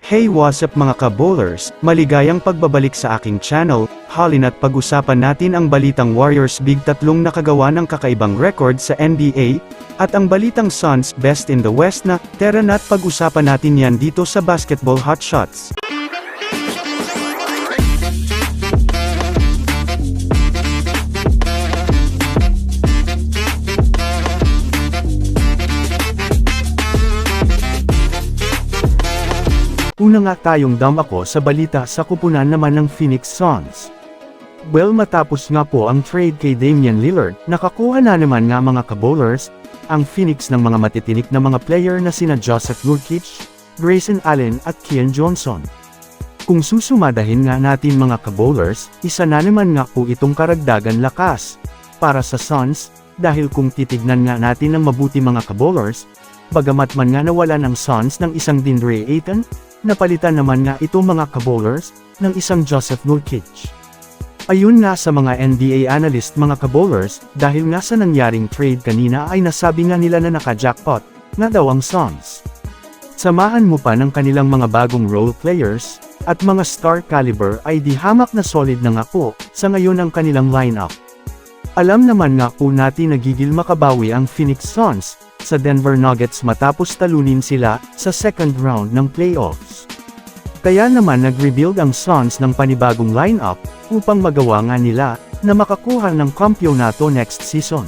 Hey, what's up mga ka-bowlers, maligayang pagbabalik sa aking channel. Halina't pag-usapan natin ang balitang Warriors Big Tatlong nakagawa ng kakaibang record sa NBA, at ang balitang Suns Best in the West na. Tara na't pag-usapan natin yan dito sa Basketball Hot Shots. Una nga tayong ako sa balita sa kupunan naman ng Phoenix Suns. Well, matapos nga po ang trade kay Damian Lillard, nakakuha na naman nga mga ka-bowlers, ang Phoenix ng mga matitinik na mga player na sina Joseph Nurkic, Grayson Allen at Keon Johnson. Kung susumadahin nga natin mga ka-bowlers, isa na naman nga po itong karagdagan lakas para sa Suns, dahil kung titignan nga natin ng mabuti mga ka-bowlers, bagamat man nga nawala ng Suns ng isang DeAndre Ayton, napalitan naman nga ito mga ka-bowlers, ng isang Joseph Nurkic. Ayun nga sa mga NBA analyst mga ka-bowlers, dahil nga sa nangyaring trade kanina ay nasabi nga nila na naka-jackpot, nga daw ang Suns. Samahan mo pa ng kanilang mga bagong role players, at mga star caliber ay di hamak na solid na nga po, sa ngayon ang kanilang lineup. Alam naman nga po natin nagigil makabawi ang Phoenix Suns, sa Denver Nuggets matapos talunin sila, sa second round ng playoffs. Kaya naman nag-rebuild ang Suns ng panibagong lineup, upang magawa nga nila, na makakuha ng kampyonato next season.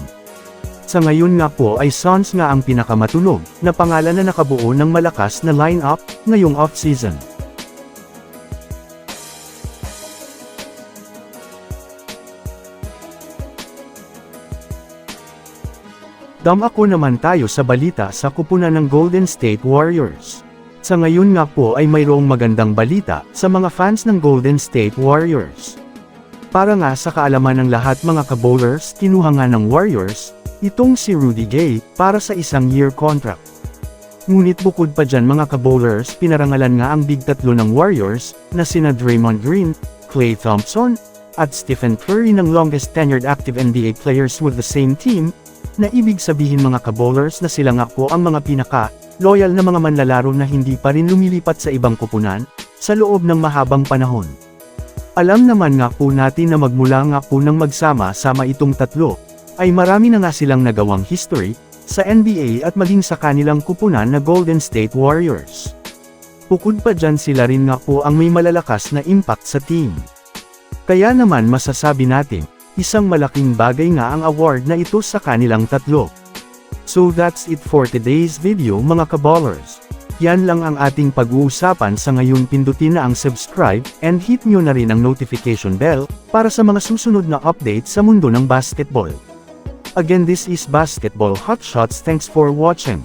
Sa ngayon nga po ay Suns nga ang pinakamatunog, na pangalan na nakabuo ng malakas na lineup, ngayong off-season. Ako naman tayo sa balita sa kupunan ng Golden State Warriors. Sa ngayon nga po ay mayroong magandang balita sa mga fans ng Golden State Warriors. Para nga sa kaalaman ng lahat mga ka-bowlers, kinuha nga ng Warriors, itong si Rudy Gay, para sa isang year contract. Ngunit bukod pa dyan mga ka-bowlers, pinarangalan nga ang Big Tatlo ng Warriors, na sina Draymond Green, Klay Thompson, at Stephen Curry ng longest tenured active NBA players with the same team, na ibig sabihin mga ka-bowlers na sila nga po ang mga pinaka-loyal na mga manlalaro na hindi pa rin lumilipat sa ibang kupunan, sa loob ng mahabang panahon. Alam naman nga po natin na magmula nga po nang magsama-sama itong tatlo, ay marami na nga silang nagawang history, sa NBA at maging sa kanilang kupunan na Golden State Warriors. Bukod pa dyan sila rin nga po ang may malalakas na impact sa team. Kaya naman masasabi natin, isang malaking bagay nga ang award na ito sa kanilang tatlo. So that's it for today's video mga ka-ballers. Yan lang ang ating pag-uusapan sa ngayon. Pindutin na ang subscribe, and hit nyo na rin ang notification bell, para sa mga susunod na update sa mundo ng basketball. Again, this is Basketball Hot Shots. Thanks for watching.